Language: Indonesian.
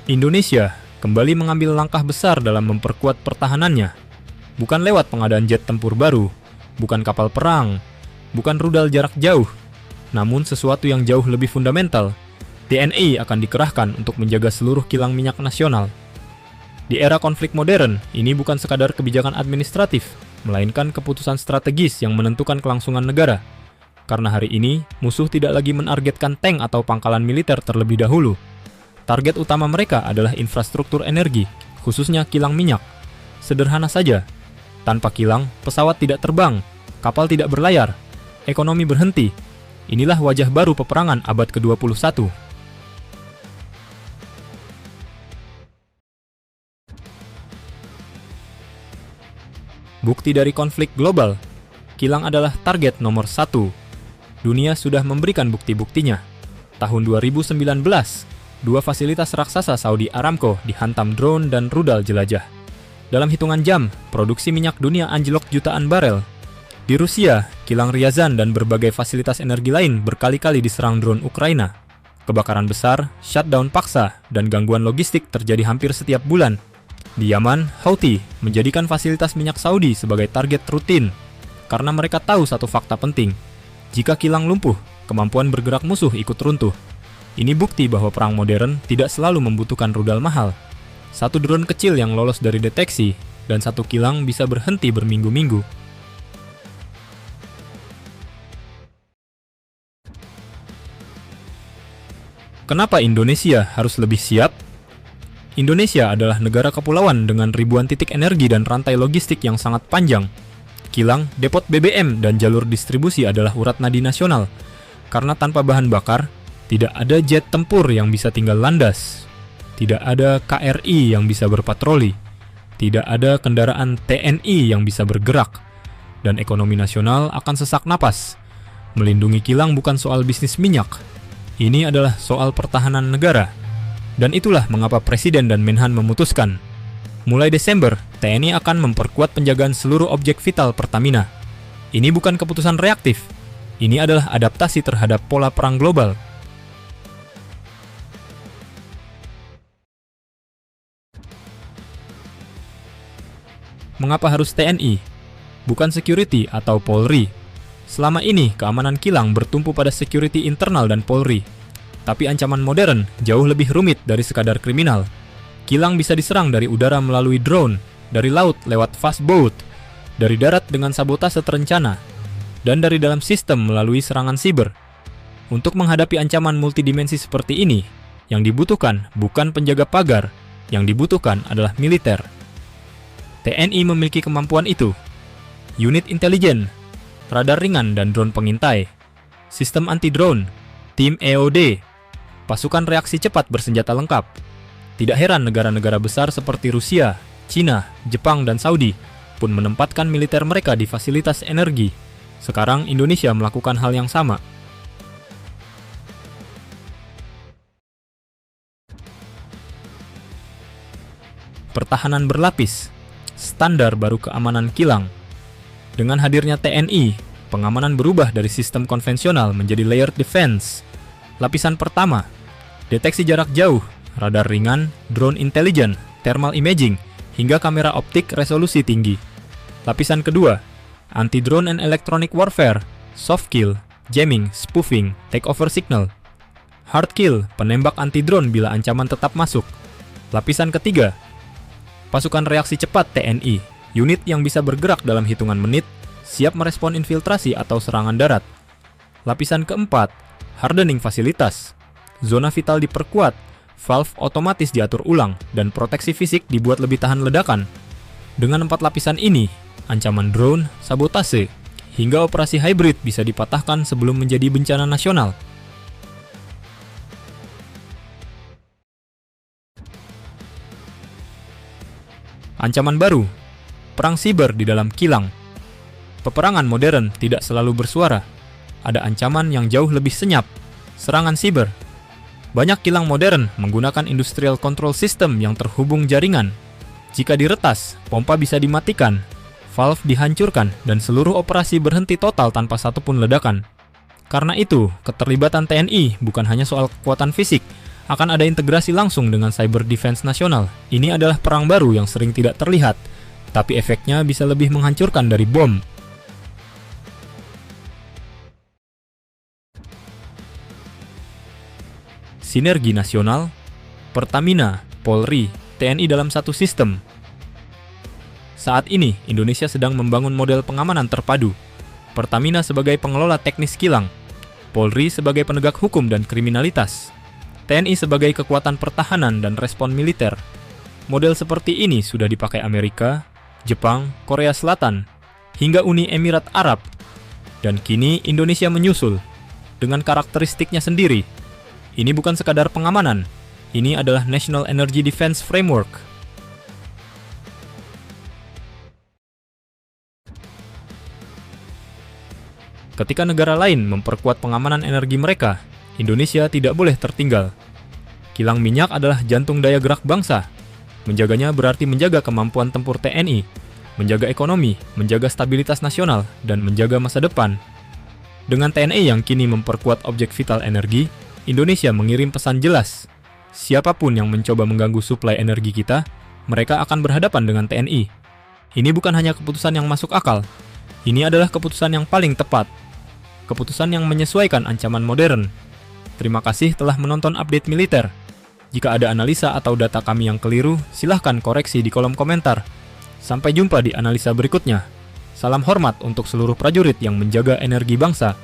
Indonesia kembali mengambil langkah besar dalam memperkuat pertahanannya. Bukan lewat pengadaan jet tempur baru, bukan kapal perang, bukan rudal jarak jauh, namun sesuatu yang jauh lebih fundamental. TNI akan dikerahkan untuk menjaga seluruh kilang minyak nasional. Di era konflik modern, ini bukan sekadar kebijakan administratif, melainkan keputusan strategis yang menentukan kelangsungan negara. Karena hari ini, musuh tidak lagi menargetkan tank atau pangkalan militer terlebih dahulu. Target utama mereka adalah infrastruktur energi, khususnya kilang minyak. Sederhana saja, tanpa kilang, pesawat tidak terbang, kapal tidak berlayar, ekonomi berhenti. Inilah wajah baru peperangan abad ke-21. Bukti dari konflik global, kilang adalah target nomor 1. Dunia sudah memberikan bukti-buktinya. Tahun 2019, 2 fasilitas raksasa Saudi Aramco dihantam drone dan rudal jelajah. Dalam hitungan jam, produksi minyak dunia anjlok jutaan barel. Di Rusia, kilang Ryazan dan berbagai fasilitas energi lain berkali-kali diserang drone Ukraina. Kebakaran besar, shutdown paksa, dan gangguan logistik terjadi hampir setiap bulan. Di Yaman, Houthi menjadikan fasilitas minyak Saudi sebagai target rutin, karena mereka tahu satu fakta penting. Jika kilang lumpuh, kemampuan bergerak musuh ikut runtuh. Ini bukti bahwa perang modern tidak selalu membutuhkan rudal mahal. Satu drone kecil yang lolos dari deteksi, dan satu kilang bisa berhenti berminggu-minggu. Kenapa Indonesia harus lebih siap? Indonesia adalah negara kepulauan dengan ribuan titik energi dan rantai logistik yang sangat panjang. Kilang, depot BBM, dan jalur distribusi adalah urat nadi nasional. Karena tanpa bahan bakar, tidak ada jet tempur yang bisa tinggal landas. Tidak ada KRI yang bisa berpatroli. Tidak ada kendaraan TNI yang bisa bergerak. Dan ekonomi nasional akan sesak napas. Melindungi kilang bukan soal bisnis minyak. Ini adalah soal pertahanan negara. Dan itulah mengapa Presiden dan Menhan memutuskan. Mulai Desember, TNI akan memperkuat penjagaan seluruh objek vital Pertamina. Ini bukan keputusan reaktif. Ini adalah adaptasi terhadap pola perang global. Mengapa harus TNI? Bukan security atau Polri. Selama ini, keamanan kilang bertumpu pada security internal dan Polri. Tapi ancaman modern jauh lebih rumit dari sekadar kriminal. Kilang bisa diserang dari udara melalui drone, dari laut lewat fast boat, dari darat dengan sabotase terencana, dan dari dalam sistem melalui serangan siber. Untuk menghadapi ancaman multidimensi seperti ini, yang dibutuhkan bukan penjaga pagar, yang dibutuhkan adalah militer. TNI memiliki kemampuan itu. Unit intelijen, radar ringan dan drone pengintai, sistem anti-drone, tim EOD, pasukan reaksi cepat bersenjata lengkap. Tidak heran negara-negara besar seperti Rusia, Cina, Jepang, dan Saudi pun menempatkan militer mereka di fasilitas energi. Sekarang Indonesia melakukan hal yang sama. Pertahanan berlapis, standar baru keamanan kilang. Dengan hadirnya TNI, pengamanan berubah dari sistem konvensional menjadi layered defense. Lapisan pertama, deteksi jarak jauh, radar ringan, drone intelijen, thermal imaging, hingga kamera optik resolusi tinggi. Lapisan kedua, anti-drone and electronic warfare, soft kill, jamming, spoofing, takeover signal. Hard kill, penembak anti-drone bila ancaman tetap masuk. Lapisan ketiga, pasukan reaksi cepat TNI, unit yang bisa bergerak dalam hitungan menit, siap merespon infiltrasi atau serangan darat. Lapisan keempat, hardening fasilitas. Zona vital diperkuat, valve otomatis diatur ulang, dan proteksi fisik dibuat lebih tahan ledakan. Dengan 4 lapisan ini, ancaman drone, sabotase, hingga operasi hybrid bisa dipatahkan sebelum menjadi bencana nasional. Ancaman baru, perang siber di dalam kilang. Peperangan modern tidak selalu bersuara. Ada ancaman yang jauh lebih senyap, serangan siber. Banyak kilang modern menggunakan industrial control system yang terhubung jaringan. Jika diretas, pompa bisa dimatikan, valve dihancurkan, dan seluruh operasi berhenti total tanpa satupun ledakan. Karena itu, keterlibatan TNI bukan hanya soal kekuatan fisik, Akan ada integrasi langsung dengan cyber defense nasional. Ini adalah perang baru yang sering tidak terlihat, tapi efeknya bisa lebih menghancurkan dari bom. Sinergi nasional, Pertamina, Polri, TNI dalam satu sistem. Saat ini, Indonesia sedang membangun model pengamanan terpadu. Pertamina sebagai pengelola teknis kilang, Polri sebagai penegak hukum dan kriminalitas, TNI sebagai kekuatan pertahanan dan respon militer. Model seperti ini sudah dipakai Amerika, Jepang, Korea Selatan, hingga Uni Emirat Arab. Dan kini Indonesia menyusul dengan karakteristiknya sendiri. Ini bukan sekadar pengamanan, ini adalah National Energy Defense Framework. Ketika negara lain memperkuat pengamanan energi mereka, Indonesia tidak boleh tertinggal. Kilang minyak adalah jantung daya gerak bangsa. Menjaganya berarti menjaga kemampuan tempur TNI, menjaga ekonomi, menjaga stabilitas nasional, dan menjaga masa depan. Dengan TNI yang kini memperkuat objek vital energi, Indonesia mengirim pesan jelas. Siapapun yang mencoba mengganggu suplai energi kita, mereka akan berhadapan dengan TNI. Ini bukan hanya keputusan yang masuk akal, ini adalah keputusan yang paling tepat. Keputusan yang menyesuaikan ancaman modern. Terima kasih telah menonton update militer. Jika ada analisa atau data kami yang keliru, silahkan koreksi di kolom komentar. Sampai jumpa di analisa berikutnya. Salam hormat untuk seluruh prajurit yang menjaga energi bangsa.